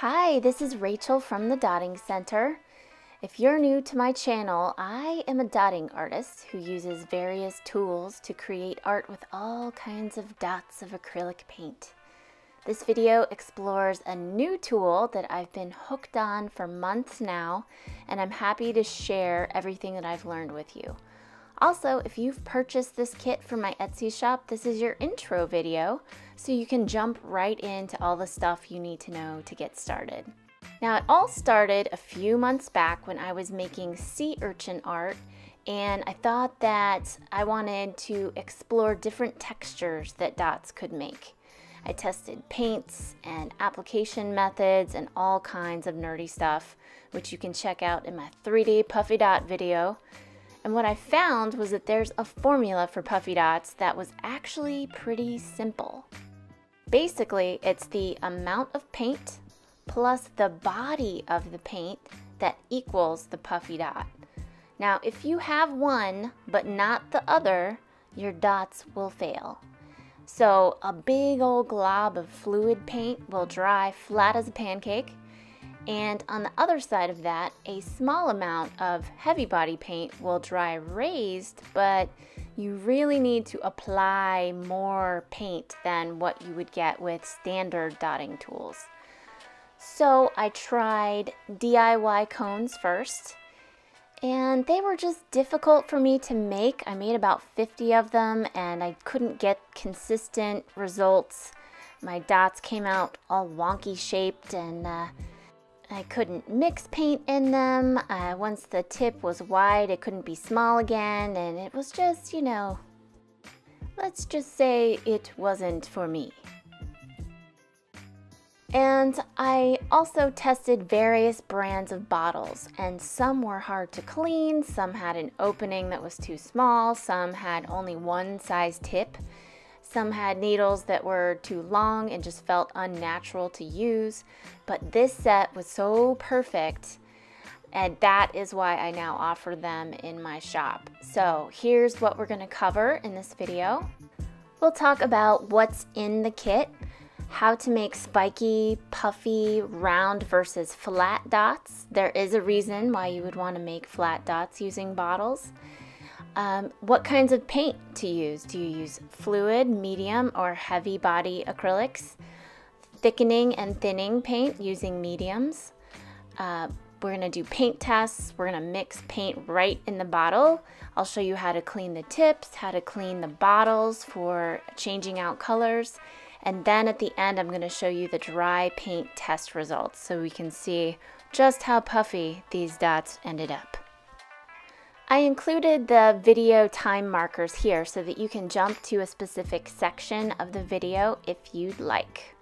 Hi, this is Rachel from the Dotting Center. If you're new to my channel, I am a dotting artist who uses various tools to create art with all kinds of dots of acrylic paint. This video explores a new tool that I've been hooked on for months now, and I'm happy to share everything that I've learned with you. Also, if you've purchased this kit from my Etsy shop, this is your intro video, so you can jump right into all the stuff you need to know to get started. Now, it all started a few months back when I was making sea urchin art, and I thought that I wanted to explore different textures that dots could make. I tested paints and application methods and all kinds of nerdy stuff, which you can check out in my 3D Puffy dot video. And what I found was that there's a formula for puffy dots that was actually pretty simple. Basically, it's the amount of paint plus the body of the paint that equals the puffy dot. Now, if you have one but not the other, your dots will fail. So a big old glob of fluid paint will dry flat as a pancake, and on the other side of that, a small amount of heavy body paint will dry raised, but you really need to apply more paint than what you would get with standard dotting tools. So I tried DIY cones first, and they were just difficult for me to make. I made about 50 of them, and I couldn't get consistent results. My dots came out all wonky shaped, and I couldn't mix paint in them. Once the tip was wide, it couldn't be small again, and it was just, let's just say it wasn't for me. And I also tested various brands of bottles, and some were hard to clean, some had an opening that was too small, some had only one size tip, some had needles that were too long and just felt unnatural to use. But this set was so perfect, and that is why I now offer them in my shop. So here's what we're going to cover in this video. We'll talk about what's in the kit, how to make spiky, puffy, round versus flat dots. There is a reason why you would want to make flat dots using bottles. What kinds of paint to use? Do you use fluid, medium, or heavy body acrylics? Thickening and thinning paint using mediums. We're going to do paint tests. We're going to mix paint right in the bottle. I'll show you how to clean the tips, how to clean the bottles for changing out colors. And then at the end, I'm going to show you the dry paint test results so we can see just how puffy these dots ended up. I included the video time markers here so that you can jump to a specific section of the video if you'd like.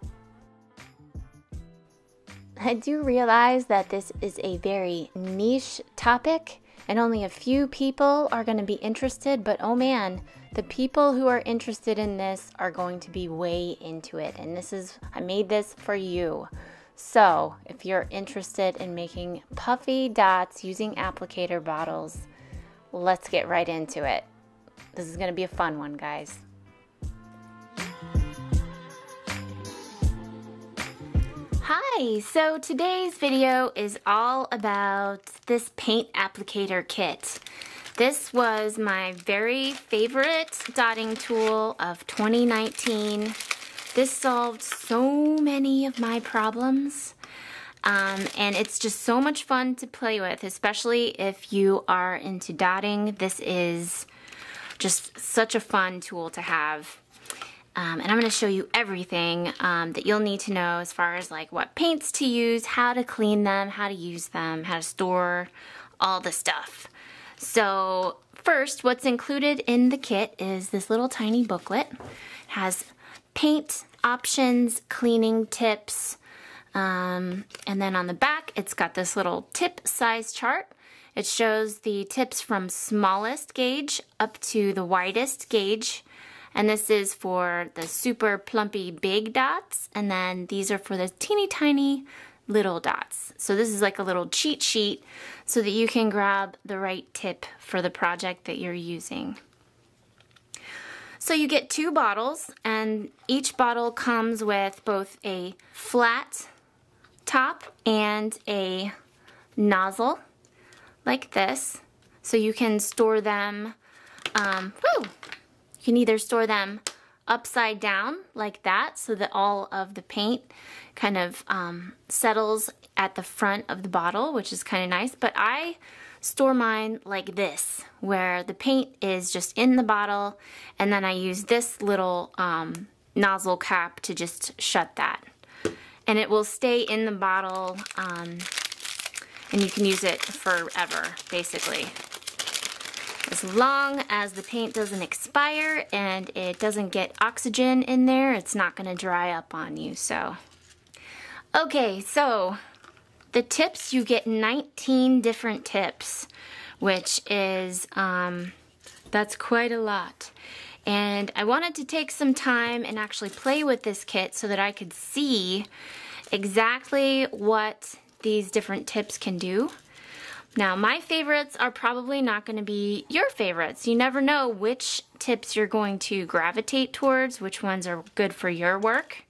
I do realize that this is a very niche topic and only a few people are going to be interested, but oh man, the people who are interested in this are going to be way into it, and I made this for you. So if you're interested in making puffy dots using applicator bottles, let's get right into it. This is going to be a fun one, guys. Hi, so today's video is all about this paint applicator kit. This was my very favorite dotting tool of 2019. This solved so many of my problems. And it's just so much fun to play with, especially if you are into dotting. This is just such a fun tool to have. And I'm going to show you everything that you'll need to know as far as like what paints to use, how to clean them, how to use them, how to store, all the stuff. So first, what's included in the kit is this little tiny booklet. It has paint options, cleaning tips, and then on the back, it's got this little tip size chart. It shows the tips from smallest gauge up to the widest gauge. And this is for the super plumpy big dots. And then these are for the teeny tiny little dots. So this is like a little cheat sheet so that you can grab the right tip for the project that you're using. So you get 2 bottles, and each bottle comes with both a flat top and a nozzle like this, so you can store them, you can either store them upside down like that so that all of the paint kind of settles at the front of the bottle, which is kind of nice, but I store mine like this, where the paint is just in the bottle, and then I use this little nozzle cap to just shut that. And it will stay in the bottle, and you can use it forever, basically. As long as the paint doesn't expire and it doesn't get oxygen in there, it's not going to dry up on you, so. Okay, so the tips, you get 19 different tips, which is, that's quite a lot. And I wanted to take some time and actually play with this kit so that I could see exactly what these different tips can do. Now, my favorites are probably not going to be your favorites. You never know which tips you're going to gravitate towards, which ones are good for your work.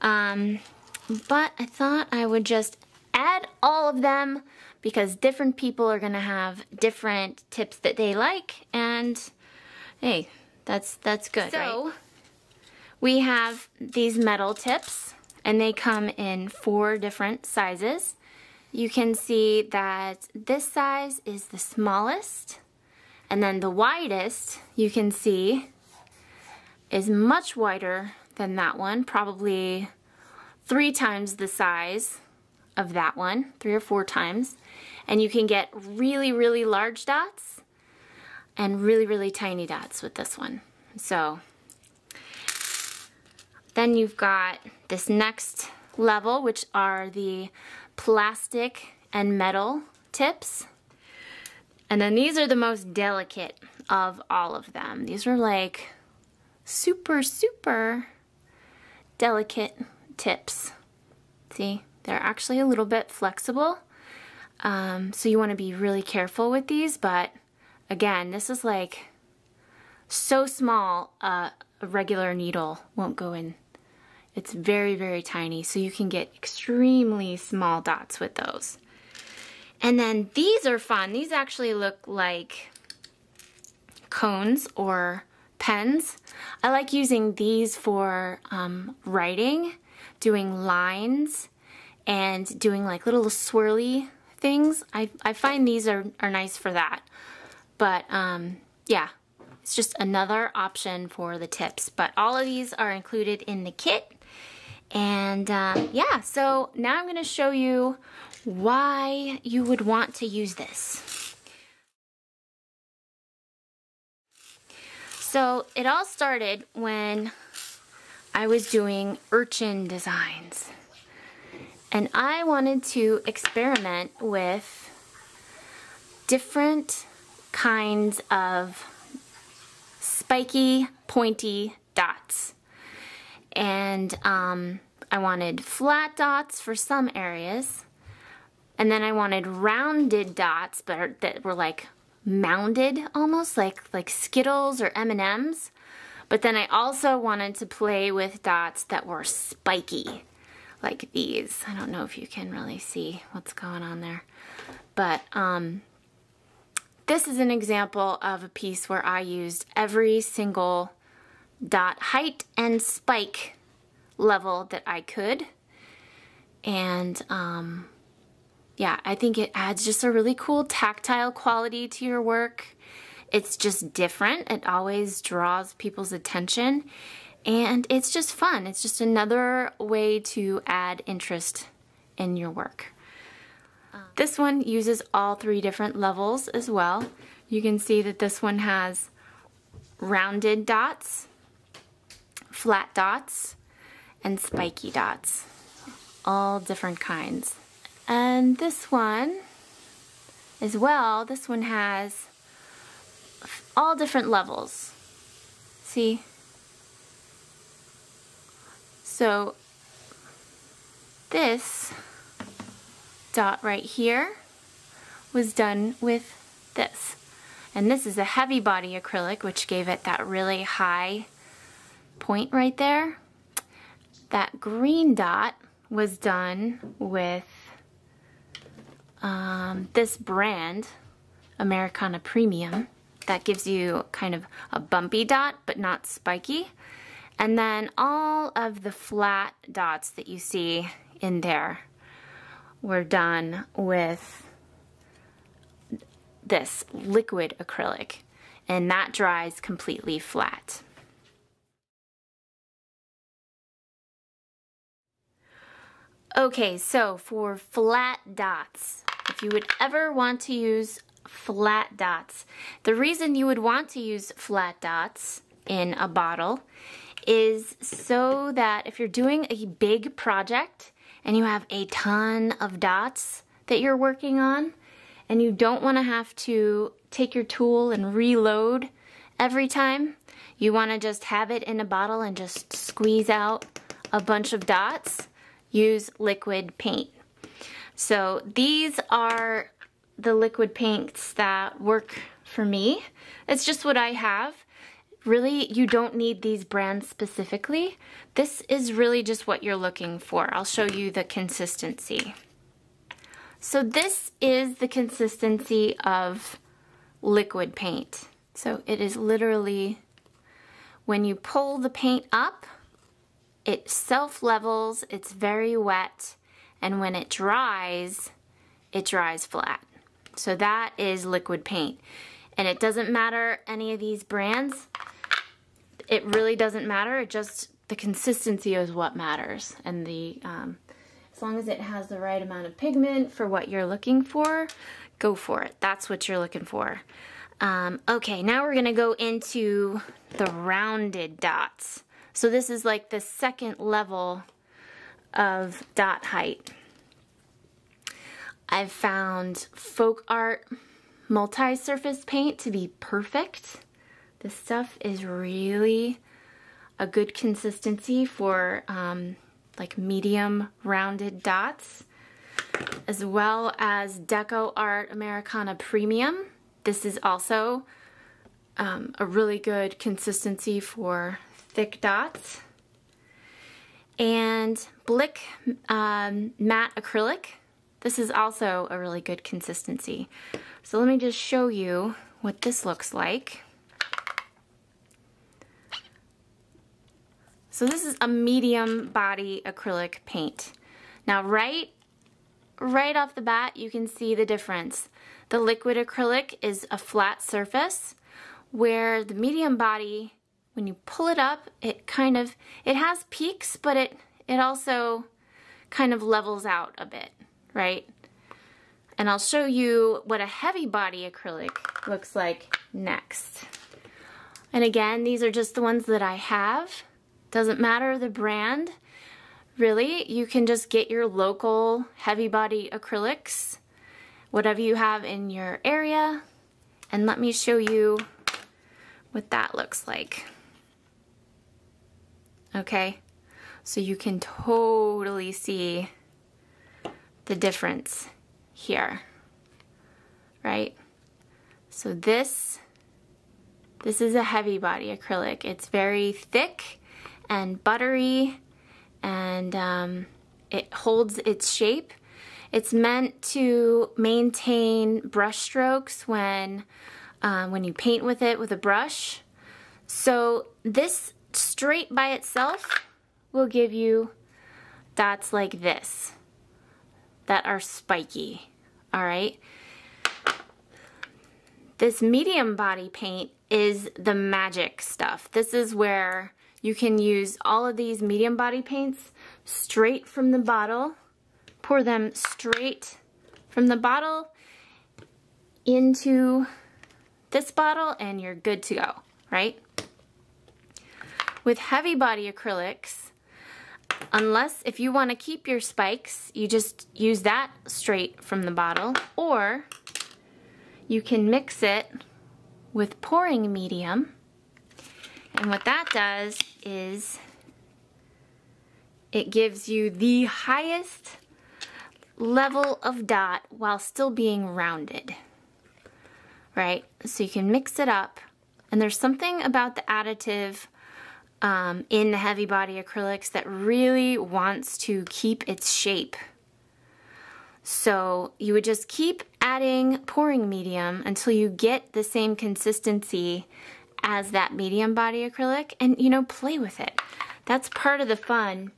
But I thought I would just add all of them because different people are going to have different tips that they like, and hey, that's good, so, right? We have these metal tips, and they come in 4 different sizes. You can see that this size is the smallest, and then the widest, you can see, is much wider than that one, probably 3 times the size of that one, 3 or 4 times. And you can get really, really large dots and really, really tiny dots with this one. So then you've got this next level, which are the plastic and metal tips. And then these are the most delicate of all of them. These are like super, super delicate tips. See, they're actually a little bit flexible. So you want to be really careful with these, but again, this is like so small, a regular needle won't go in. It's very, very tiny, so you can get extremely small dots with those. And then these are fun. These actually look like cones or pens. I like using these for writing, doing lines, and doing like little swirly things. I find these are nice for that. But yeah, it's just another option for the tips. But all of these are included in the kit. And yeah, so now I'm going to show you why you would want to use this. So it all started when I was doing urchin designs. And I wanted to experiment with different kinds of spiky, pointy dots. And I wanted flat dots for some areas. And then I wanted rounded dots that were like mounded almost, like Skittles or M&Ms. But then I also wanted to play with dots that were spiky, like these. I don't know if you can really see what's going on there. But this is an example of a piece where I used every single dot height and spike level that I could. And yeah, I think it adds just a really cool tactile quality to your work. It's just different. It always draws people's attention. And it's just fun. It's just another way to add interest in your work. This one uses all 3 different levels as well. You can see that this one has rounded dots, flat dots, and spiky dots. All different kinds. And this one as well, this one has all different levels. See? So this dot right here was done with this. And this is a heavy body acrylic, which gave it that really high point right there. That green dot was done with this brand, Americana Premium, that gives you kind of a bumpy dot, but not spiky. And then all of the flat dots that you see in there were done with this liquid acrylic, and that dries completely flat. Okay, so for flat dots, if you would ever want to use flat dots, the reason you would want to use flat dots in a bottle is so that if you're doing a big project and you have a ton of dots that you're working on and you don't want to have to take your tool and reload every time, you want to just have it in a bottle and just squeeze out a bunch of dots, use liquid paint. So these are the liquid paints that work for me. It's just what I have. Really, you don't need these brands specifically. This is really just what you're looking for. I'll show you the consistency. So this is the consistency of liquid paint. So it is literally, when you pull the paint up, it self-levels, it's very wet, and when it dries flat. So that is liquid paint. And it doesn't matter any of these brands. It really doesn't matter. It just, the consistency is what matters. And the as long as it has the right amount of pigment for what you're looking for, go for it. That's what you're looking for. Okay, now we're gonna go into the rounded dots. So this is like the second level of dot height. I've found folk art multi-surface paint to be perfect. This stuff is really a good consistency for like medium rounded dots, as well as Deco Art Americana Premium. This is also a really good consistency for thick dots. And Blick Matte Acrylic. This is also a really good consistency. So let me just show you what this looks like. So this is a medium body acrylic paint. Now right off the bat, you can see the difference. The liquid acrylic is a flat surface, where the medium body, when you pull it up, it has peaks, but it also kind of levels out a bit, right? And I'll show you what a heavy body acrylic looks like next. And again, these are just the ones that I have. Doesn't matter the brand, really. You can just get your local heavy body acrylics, whatever you have in your area, and let me show you what that looks like. Okay, so you can totally see the difference here, right? So this is a heavy body acrylic. It's very thick and buttery, and it holds its shape. It's meant to maintain brush strokes when you paint with it with a brush. So this straight by itself will give you dots like this that are spiky, all right? This medium body paint is the magic stuff. This is where you can use all of these medium body paints straight from the bottle, pour them straight from the bottle into this bottle, and you're good to go, right? With heavy body acrylics, unless if you want to keep your spikes, you just use that straight from the bottle, or you can mix it with pouring medium. And what that does is it gives you the highest level of dot while still being rounded, right? So you can mix it up, and there's something about the additive in the heavy body acrylics that really wants to keep its shape. So you would just keep adding pouring medium until you get the same consistency as that medium body acrylic, and you know, play with it. That's part of the fun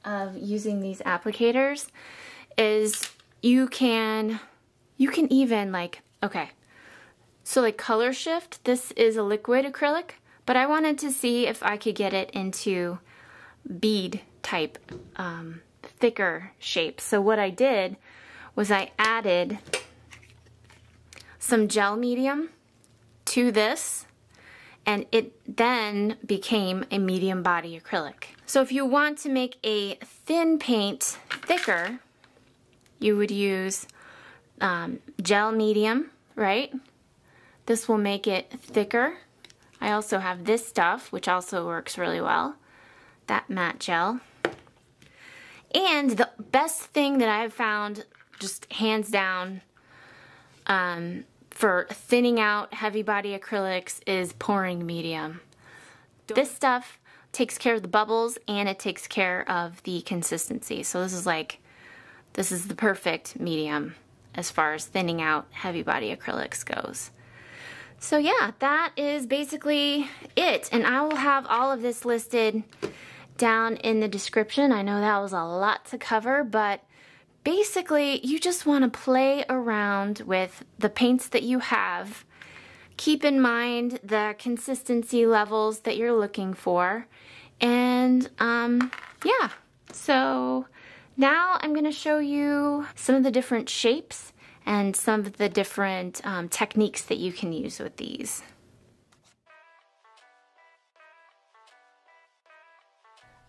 of using these applicators, is you can even like, okay, so like color shift, this is a liquid acrylic, but I wanted to see if I could get it into bead type, thicker shape. So what I did was I added some gel medium to this, and it then became a medium body acrylic. So if you want to make a thin paint thicker, you would use gel medium, right? This will make it thicker. I also have this stuff, which also works really well, that matte gel. And the best thing that I've found, just hands down, for thinning out heavy body acrylics is pouring medium. This stuff takes care of the bubbles and it takes care of the consistency. So this is the perfect medium as far as thinning out heavy body acrylics goes. So yeah, that is basically it. And I will have all of this listed down in the description. I know that was a lot to cover, but basically you just want to play around with the paints that you have. Keep in mind the consistency levels that you're looking for. And yeah, so now I'm going to show you some of the different shapes and some of the different techniques that you can use with these.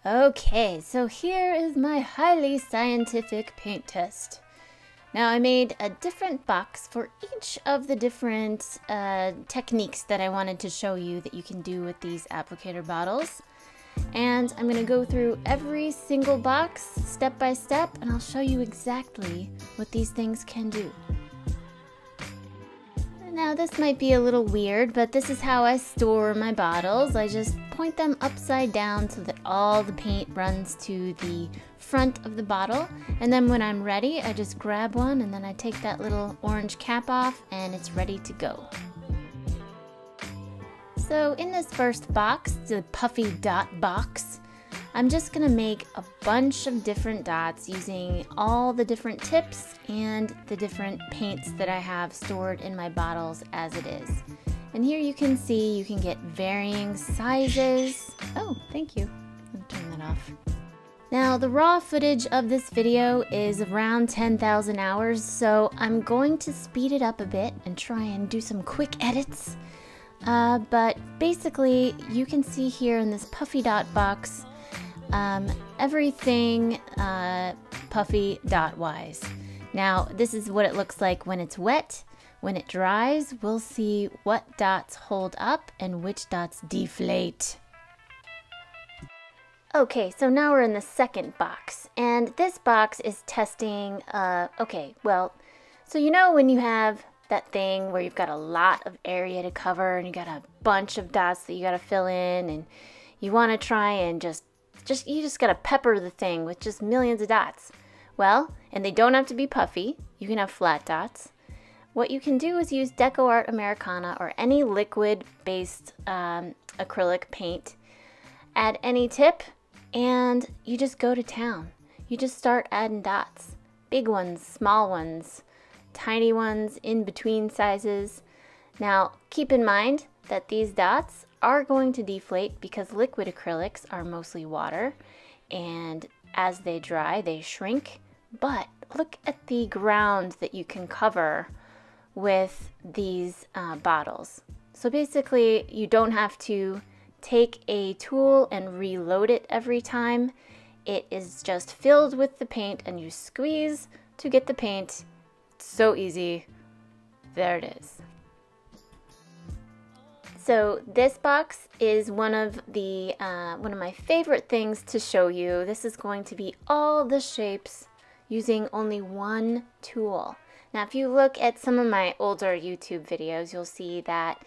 Okay, so here is my highly scientific paint test. Now I made a different box for each of the different techniques that I wanted to show you that you can do with these applicator bottles. And I'm going to go through every single box step by step, and I'll show you exactly what these things can do. Now this might be a little weird, but this is how I store my bottles. I just point them upside down so that all the paint runs to the front of the bottle, and then when I'm ready I just grab one and then I take that little orange cap off and it's ready to go. So in this first box, the Puffy dot box, I'm just going to make a bunch of different dots using all the different tips and the different paints that I have stored in my bottles as it is. And here you can see you can get varying sizes. Oh, thank you. I'll turn that off. Now the raw footage of this video is around 10,000 hours, so I'm going to speed it up a bit and try and do some quick edits. But basically you can see here in this Puffy dot box everything Puffy dot wise. Now this is what it looks like when it's wet. When it dries, we'll see what dots hold up and which dots deflate. Okay, so now we're in the second box, and this box is testing, okay, well, so you know when you have that thing where you've got a lot of area to cover and you got a bunch of dots that you got to fill in, and you want to try and you just got to pepper the thing with just millions of dots. Well, and they don't have to be puffy, you can have flat dots. What you can do is use DecoArt Americana or any liquid-based acrylic paint. Add any tip, and you just go to town. You just start adding dots. Big ones, small ones, tiny ones, in between sizes. Now, keep in mind that these dots are going to deflate because liquid acrylics are mostly water, and as they dry, they shrink. But look at the ground that you can cover with these bottles. So basically, you don't have to take a tool and reload it every time. It is just filled with the paint and you squeeze to get the paint. It's so easy. There it is. So this box is one of my favorite things to show you. This is going to be all the shapes using only one tool. Now if you look at some of my older YouTube videos, you'll see that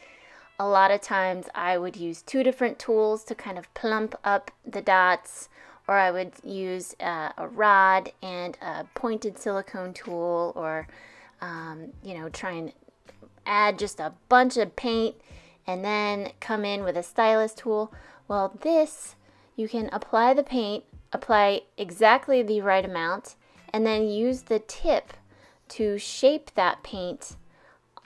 A lot of times I would use two different tools to kind of plump up the dots, or I would use a rod and a pointed silicone tool, or try and add just a bunch of paint and then come in with a stylus tool. Well, this, you can apply the paint, apply exactly the right amount, and then use the tip to shape that paint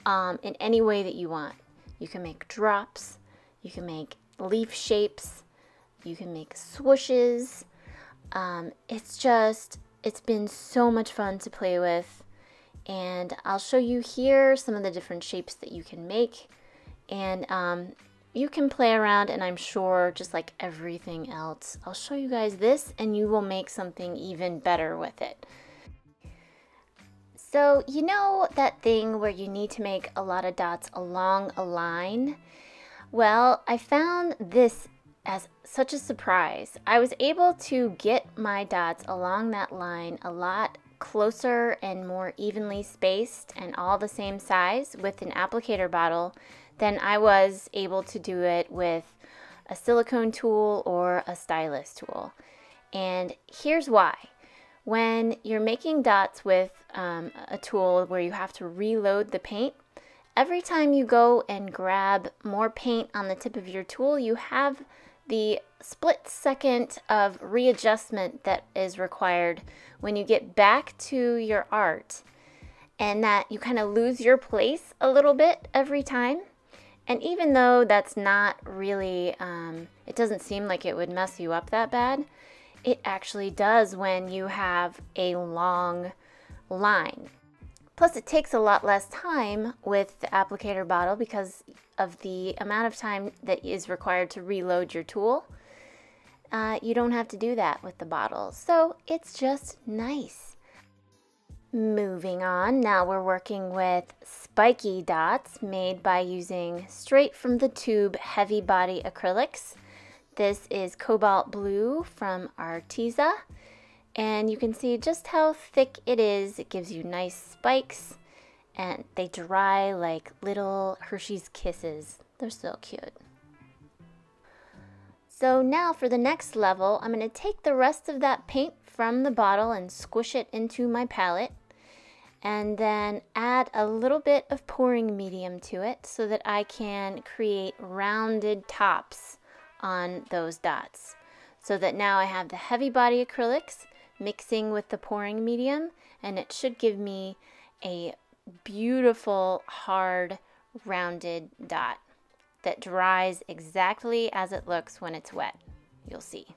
in any way that you want. You can make drops, you can make leaf shapes, you can make swooshes. It's been so much fun to play with, and I'll show you here some of the different shapes that you can make, and you can play around, and I'm sure just like everything else, I'll show you guys this and you will make something even better with it. So you know that thing where you need to make a lot of dots along a line? Well, I found this as such a surprise. I was able to get my dots along that line a lot closer and more evenly spaced and all the same size with an applicator bottle than I was able to do it with a silicone tool or a stylus tool. And here's why. When you're making dots with a tool where you have to reload the paint, every time you go and grab more paint on the tip of your tool, you have the split second of readjustment that is required when you get back to your art, and that you kind of lose your place a little bit every time. And even though that's not really, it doesn't seem like it would mess you up that bad, it actually does when you have a long line. Plus, it takes a lot less time with the applicator bottle because of the amount of time that is required to reload your tool. You don't have to do that with the bottle, so it's just nice. Moving on, now we're working with spiky dots made by using straight from the tube heavy body acrylics. This is cobalt blue from Arteza, and you can see just how thick it is. It gives you nice spikes, and they dry like little Hershey's Kisses. They're so cute. So now for the next level, I'm going to take the rest of that paint from the bottle and squish it into my palette, and then add a little bit of pouring medium to it so that I can create rounded tops on those dots. So that now I have the heavy body acrylics mixing with the pouring medium, and it should give me a beautiful hard rounded dot that dries exactly as it looks when it's wet. You'll see.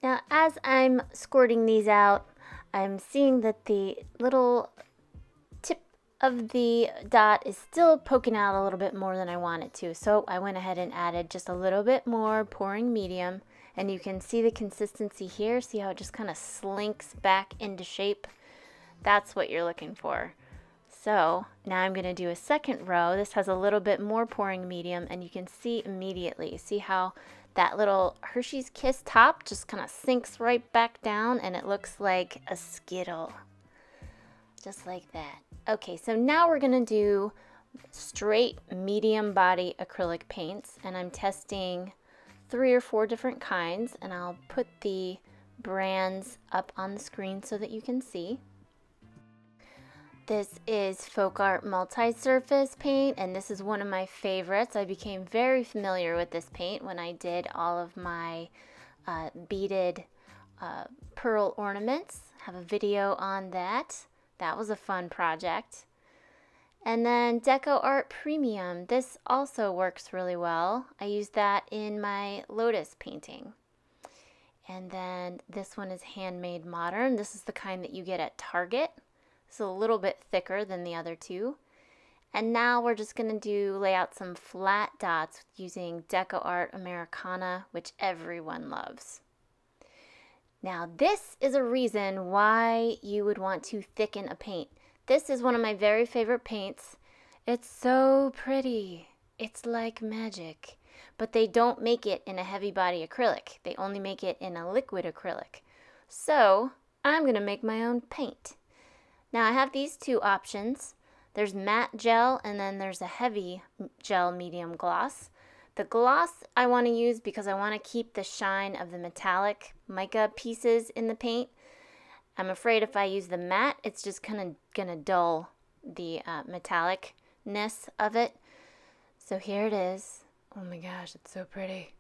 Now as I'm squirting these out, I'm seeing that the little tip of the dot is still poking out a little bit more than I want it to. So I went ahead and added just a little bit more pouring medium, and you can see the consistency here. See how it just kind of slinks back into shape? That's what you're looking for. So now I'm going to do a second row. This has a little bit more pouring medium, and you can see immediately. See how that little Hershey's Kiss top just kind of sinks right back down, and it looks like a Skittle. Just like that. Okay, so now we're going to do straight medium body acrylic paints, and I'm testing 3 or 4 different kinds, and I'll put the brands up on the screen so that you can see. This is Folk Art Multi-Surface paint, and this is one of my favorites. I became very familiar with this paint when I did all of my beaded pearl ornaments. I have a video on that. That was a fun project. And then Deco Art Premium. This also works really well. I use that in my lotus painting. And then this one is Handmade Modern. This is the kind that you get at Target. It's a little bit thicker than the other two. And now we're just going to lay out some flat dots using Deco Art Americana, which everyone loves. Now this is a reason why you would want to thicken a paint. This is one of my very favorite paints. It's so pretty. It's like magic. But they don't make it in a heavy body acrylic. They only make it in a liquid acrylic. So I'm going to make my own paint. Now I have these two options. There's matte gel, and then there's a heavy gel medium gloss. The gloss I want to use because I want to keep the shine of the metallic mica pieces in the paint. I'm afraid if I use the matte, it's just kind of going to dull the metallicness of it. So here it is. Oh my gosh, it's so pretty.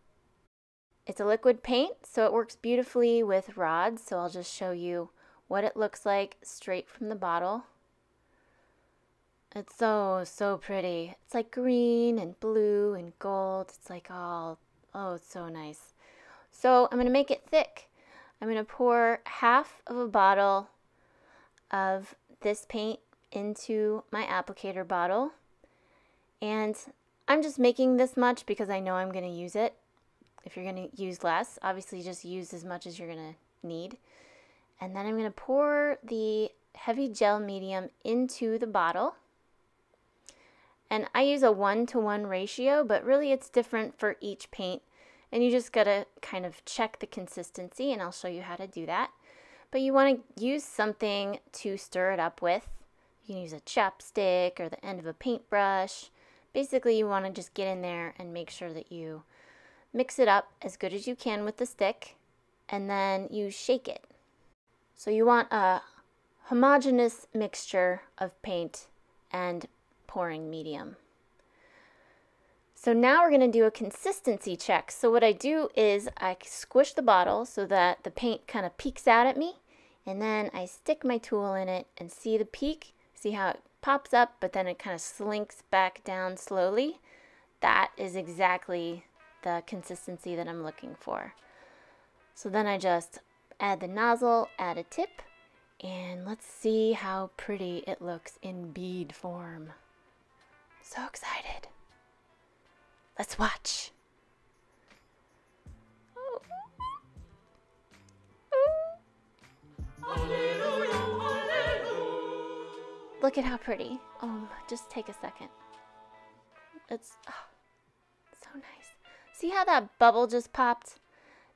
It's a liquid paint, so it works beautifully with rods. So I'll just show you what it looks like straight from the bottle. It's so pretty. It's like green and blue and gold. It's like all, oh, it's so nice. So I'm going to make it thick. I'm going to pour half of a bottle of this paint into my applicator bottle. And I'm just making this much because I know I'm going to use it. If you're going to use less, obviously just use as much as you're going to need. And then I'm going to pour the heavy gel medium into the bottle. And I use a 1-to-1 ratio, but really it's different for each paint. And you just gotta kind of check the consistency, and I'll show you how to do that. But you want to use something to stir it up with. You can use a chapstick or the end of a paintbrush. Basically, you want to just get in there and make sure that you mix it up as good as you can with the stick, and then you shake it. So you want a homogeneous mixture of paint and pouring medium. So now we're going to do a consistency check. So what I do is I squish the bottle so that the paint kind of peeks out at me, and then I stick my tool in it and see the peak. See how it pops up, but then it kind of slinks back down slowly. That is exactly the consistency that I'm looking for. So then I just add the nozzle, add a tip, and let's see how pretty it looks in bead form. So excited. Let's watch. Oh. Oh. Look at how pretty. Oh, just take a second. It's so nice. See how that bubble just popped?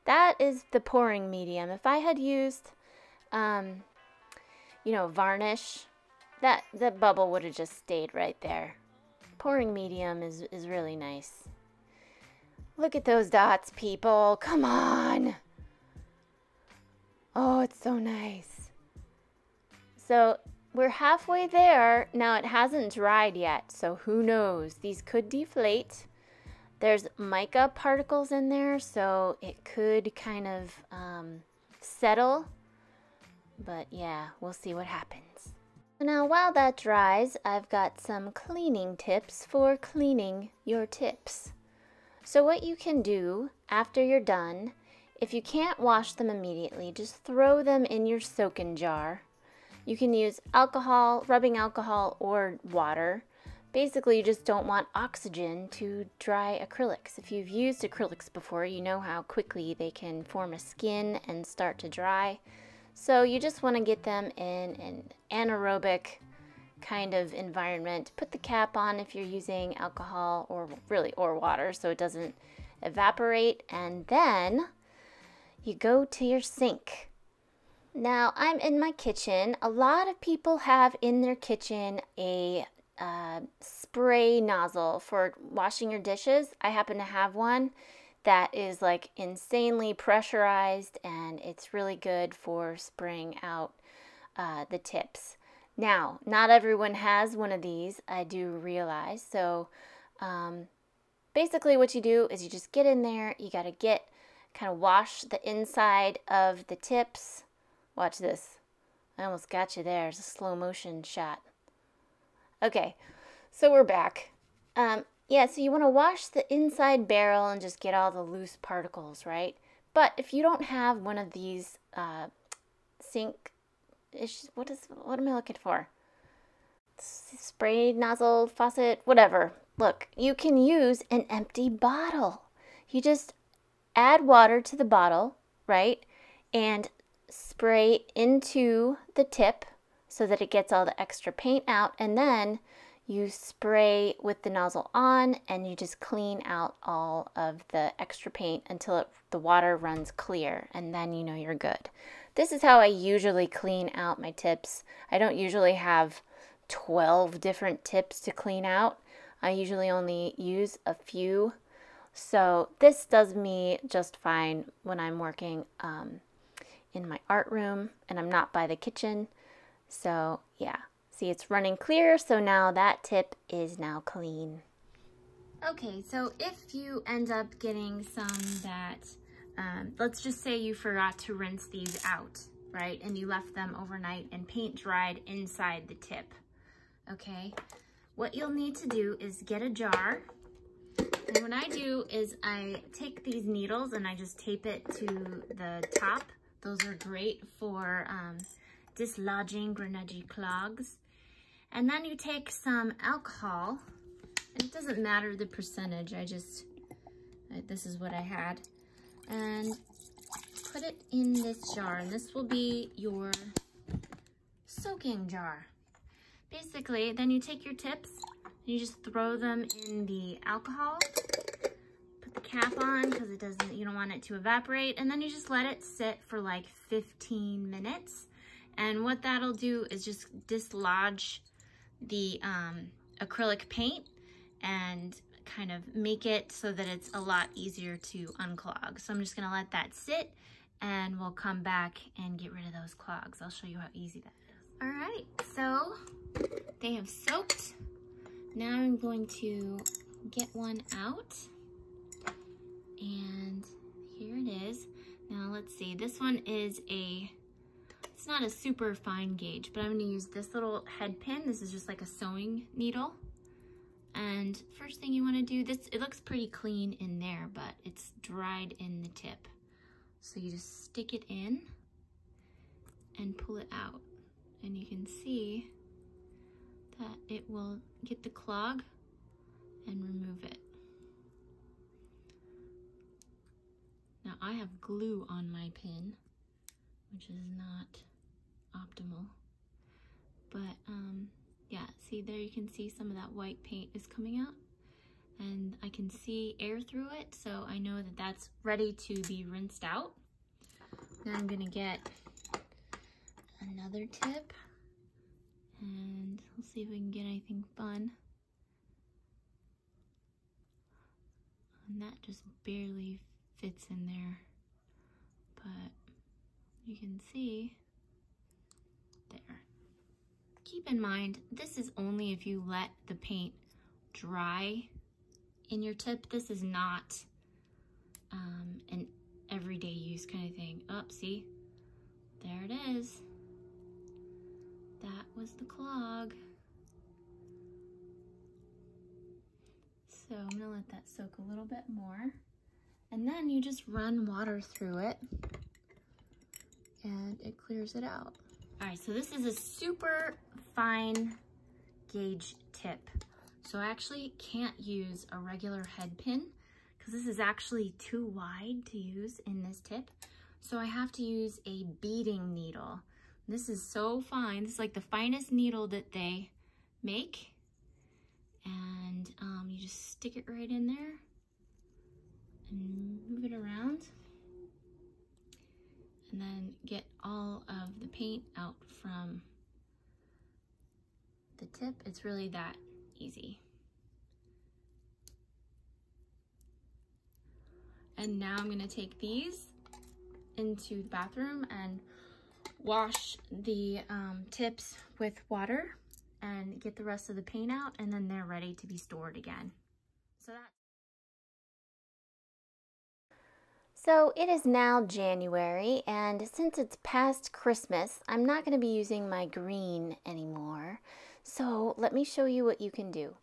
That is the pouring medium. If I had used, varnish, that bubble would have just stayed right there. Pouring medium is really nice. Look at those dots, people. Come on. Oh, it's so nice. So we're halfway there. Now it hasn't dried yet, so who knows? These could deflate. There's mica particles in there, so it could kind of settle. But yeah, we'll see what happens. Now while that dries, I've got some cleaning tips for cleaning your tips. So what you can do after you're done, if you can't wash them immediately, just throw them in your soak-in jar. You can use alcohol, rubbing alcohol, or water. Basically, you just don't want oxygen to dry acrylics. If you've used acrylics before, you know how quickly they can form a skin and start to dry. So you just want to get them in an anaerobic kind of environment. Put the cap on if you're using alcohol or water so it doesn't evaporate, and then you go to your sink. Now I'm in my kitchen. A lot of people have in their kitchen a spray nozzle for washing your dishes. I happen to have one that is like insanely pressurized, and it's really good for spraying out the tips. Now, not everyone has one of these, I do realize. So basically what you do is you just get in there, you got to kind of wash the inside of the tips. Watch this. I almost got you there. It's a slow motion shot. Okay, so we're back. Yeah, so you want to wash the inside barrel and just get all the loose particles, right? But if you don't have one of these sink, what am I looking for? Spray nozzle, faucet, whatever. Look, you can use an empty bottle. You just add water to the bottle, right? And spray into the tip so that it gets all the extra paint out, and then you spray with the nozzle on and you just clean out all of the extra paint until the water runs clear, and then you know you're good. This is how I usually clean out my tips. I don't usually have 12 different tips to clean out. I usually only use a few. So this does me just fine when I'm working in my art room and I'm not by the kitchen. So yeah, see, it's running clear, so now that tip is now clean. Okay, so if you end up getting some that, let's just say you forgot to rinse these out, right? And you left them overnight and paint dried inside the tip, okay? What you'll need to do is get a jar. And what I do is I take these needles and I just tape it to the top. Those are great for dislodging grungy clogs. And then you take some alcohol, and it doesn't matter the percentage, this is what I had, and put it in this jar, and this will be your soaking jar. Basically, then you take your tips, and you just throw them in the alcohol, put the cap on because you don't want it to evaporate, and then you just let it sit for like 15 minutes. And what that'll do is just dislodge the acrylic paint and kind of make it so that it's a lot easier to unclog. So I'm just gonna let that sit and we'll come back and get rid of those clogs. I'll show you how easy that is. All right, so they have soaked. Now I'm going to get one out, and here it is. Now let's see, this one is it's not a super fine gauge, but I'm gonna use this little head pin. This is just like a sewing needle. And first thing you wanna do, it looks pretty clean in there, but it's dried in the tip. So you just stick it in and pull it out. And you can see that it will get the clog and remove it. Now I have glue on my pin, which is not optimal, but yeah, see there, you can see some of that white paint is coming out, and I can see air through it, so I know that that's ready to be rinsed out. Now I'm gonna get another tip, and we'll see if we can get anything fun. And that just barely fits in there, but you can see there. Keep in mind, this is only if you let the paint dry in your tip. This is not an everyday use kind of thing. Oh, see, there it is. That was the clog. So I'm gonna let that soak a little bit more. And then you just run water through it and it clears it out. All right, so this is a super fine gauge tip. So I actually can't use a regular head pin because this is actually too wide to use in this tip. So I have to use a beading needle. This is so fine. This is like the finest needle that they make. And you just stick it right in there and move it around. And then get all of the paint out from the tip. It's really that easy. And now I'm gonna take these into the bathroom and wash the tips with water and get the rest of the paint out, and then they're ready to be stored again. So it is now January, and since it's past Christmas, I'm not going to be using my green anymore. So let me show you what you can do.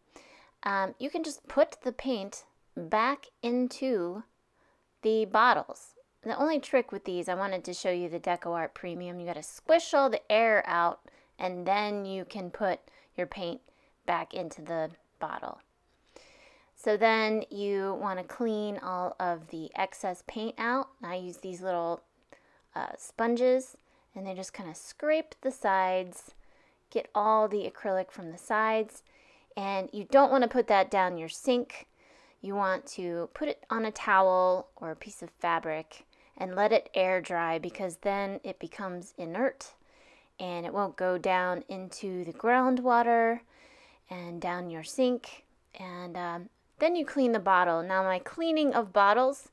You can just put the paint back into the bottles. The only trick with these, I wanted to show you the DecoArt Premium. You got to squish all the air out, and then you can put your paint back into the bottle. So then you want to clean all of the excess paint out. I use these little sponges, and they just kind of scrape the sides, get all the acrylic from the sides. And you don't want to put that down your sink. You want to put it on a towel or a piece of fabric and let it air dry, because then it becomes inert and it won't go down into the groundwater and down your sink. And then you clean the bottle. Now my cleaning of bottles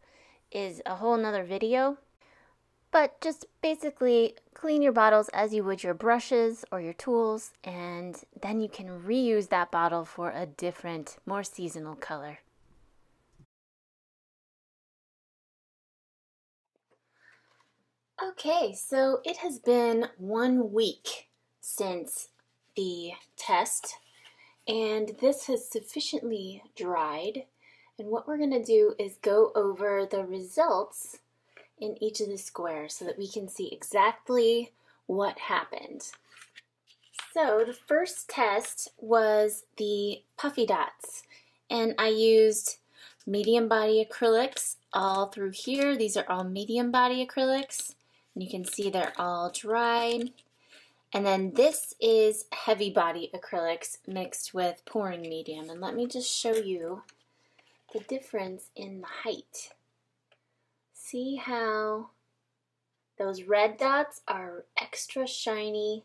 is a whole nother video, but just basically clean your bottles as you would your brushes or your tools, and then you can reuse that bottle for a different, more seasonal color. Okay, so it has been 1 week since the test, and this has sufficiently dried. And what we're going to do is go over the results in each of the squares so that we can see exactly what happened. So the first test was the puffy dots, and I used medium body acrylics all through here. These are all medium body acrylics, and you can see they're all dried. And then this is heavy body acrylics mixed with pouring medium, and let me just show you the difference in the height. See how those red dots are extra shiny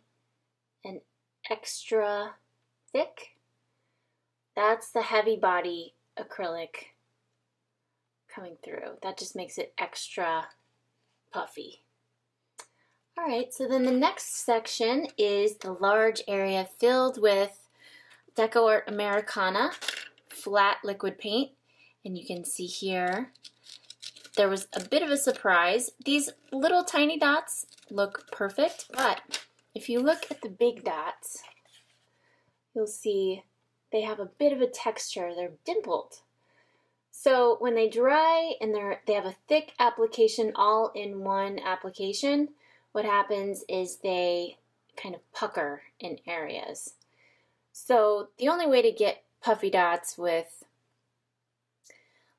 and extra thick? That's the heavy body acrylic coming through. That just makes it extra puffy. All right, so then the next section is the large area filled with DecoArt Americana flat liquid paint. And you can see here, there was a bit of a surprise. These little tiny dots look perfect, but if you look at the big dots, you'll see they have a bit of a texture. They're dimpled. So when they dry and they have a thick application all in one application, what happens is they kind of pucker in areas. So the only way to get puffy dots with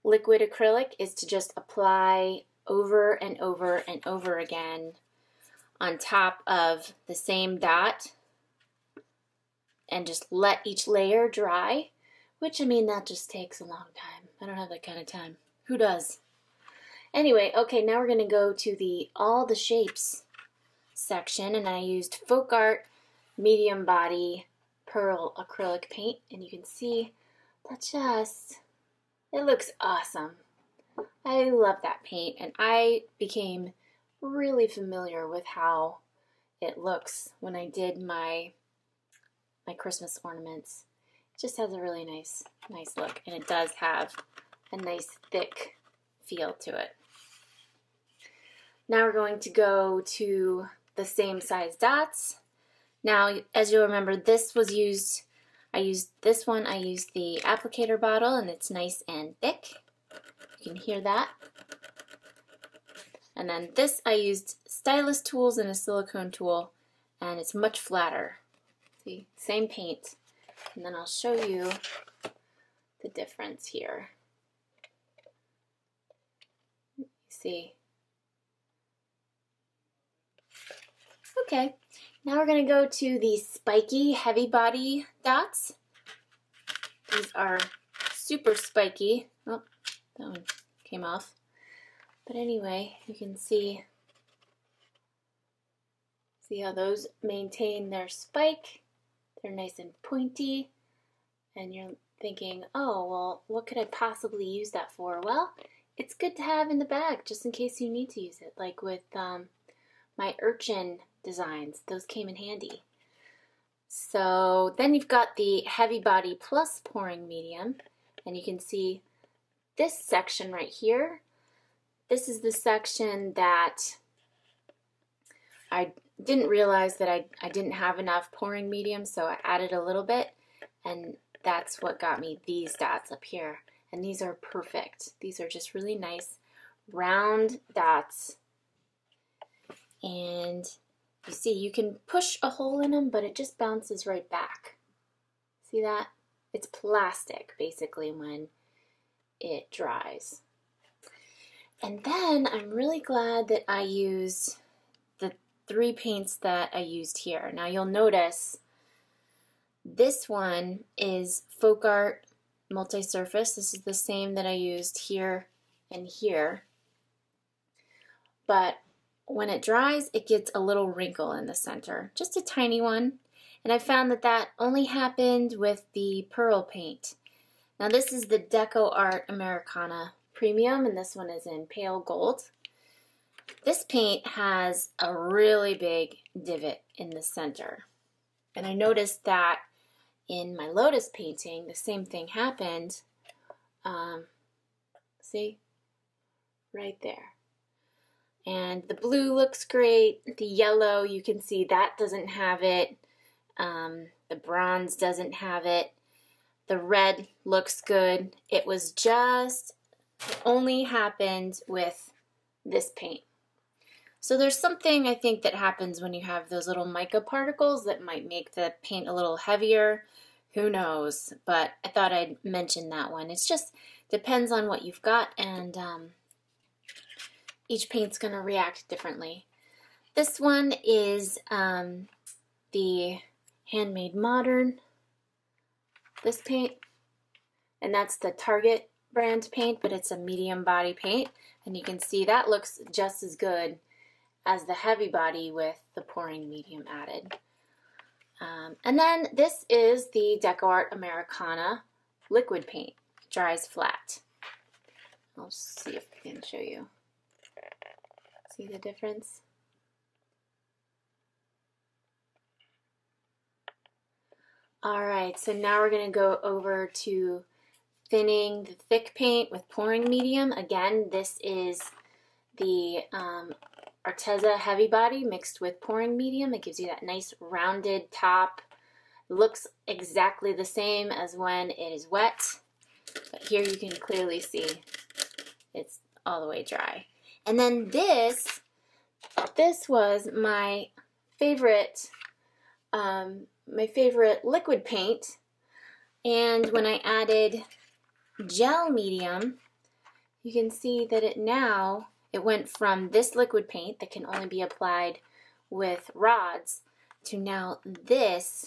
liquid acrylic is to just apply over and over and over again on top of the same dot and just let each layer dry, which, I mean, that just takes a long time. I don't have that kind of time. Who does? Anyway, okay, now we're going to go to all the shapes section, and I used Folk Art medium body pearl acrylic paint, and you can see that it looks awesome. I love that paint, and I became really familiar with how it looks when I did my Christmas ornaments. It just has a really nice look, and it does have a nice thick feel to it. Now we're going to go to the same size dots. Now, as you'll remember, I used the applicator bottle, and it's nice and thick. You can hear that. And then this, I used stylus tools and a silicone tool, and it's much flatter. See, same paint. And then I'll show you the difference here. You see. Okay, now we're going to go to the spiky heavy body dots. These are super spiky. Oh, that one came off. But anyway, you can see how those maintain their spike. They're nice and pointy. And you're thinking, oh, well, what could I possibly use that for? Well, it's good to have in the bag just in case you need to use it. Like with my urchin designs, those came in handy. So then you've got the heavy body plus pouring medium, and you can see this section right here. This is the section that I didn't realize that I didn't have enough pouring medium, so I added a little bit, and that's what got me these dots up here. And these are perfect. These are just really nice round dots. And you see, you can push a hole in them, but it just bounces right back. See that? It's plastic, basically, when it dries. And then I'm really glad that I used the 3 paints that I used here. Now you'll notice this one is Folk Art Multi-Surface. This is the same that I used here and here. But when it dries, it gets a little wrinkle in the center, just a tiny one. And I found that that only happened with the pearl paint. Now this is the Deco Art Americana Premium, and this one is in pale gold. This paint has a really big divot in the center. And I noticed that in my Lotus painting, the same thing happened. See? Right there. And the blue looks great. The yellow, you can see that doesn't have it. The bronze doesn't have it. The red looks good. It was just, it only happened with this paint. So there's something I think that happens when you have those little mica particles that might make the paint a little heavier. Who knows? But I thought I'd mention that one. It's just depends on what you've got, and each paint's going to react differently. This one is the Handmade Modern, this paint, and that's the Target brand paint, but it's a medium body paint, and you can see that looks just as good as the heavy body with the pouring medium added. And then this is the Deco Art Americana liquid paint. It dries flat. I'll see if I can show you. See the difference? Alright, so now we're going to go over to thinning the thick paint with pouring medium. Again, this is the Arteza Heavy Body mixed with pouring medium. It gives you that nice rounded top. It looks exactly the same as when it is wet, but here you can clearly see it's all the way dry. And then this was my favorite liquid paint, and when I added gel medium, you can see that it went from this liquid paint that can only be applied with rods to now this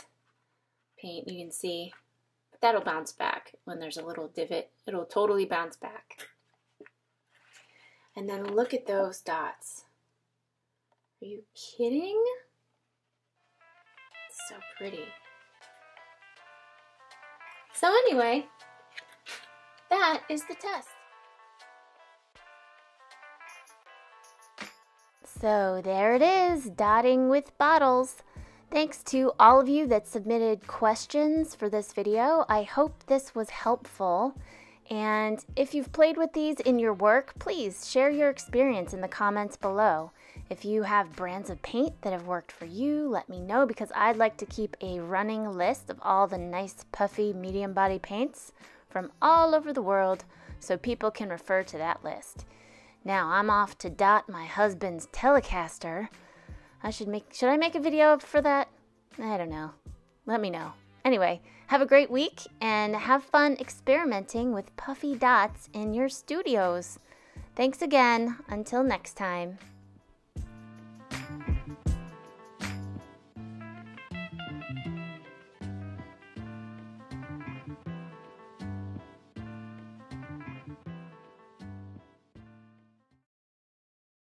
paint. You can see that'll bounce back when there's a little divot. It'll totally bounce back. And then look at those dots. Are you kidding? It's so pretty. So anyway, that is the test. So there it is, dotting with bottles. Thanks to all of you that submitted questions for this video. I hope this was helpful. And if you've played with these in your work, please share your experience in the comments below. If you have brands of paint that have worked for you, let me know, because I'd like to keep a running list of all the nice puffy medium body paints from all over the world so people can refer to that list. Now I'm off to dot my husband's Telecaster. Should I make a video for that? I don't know. Let me know. Anyway, have a great week and have fun experimenting with puffy dots in your studios. Thanks again. Until next time.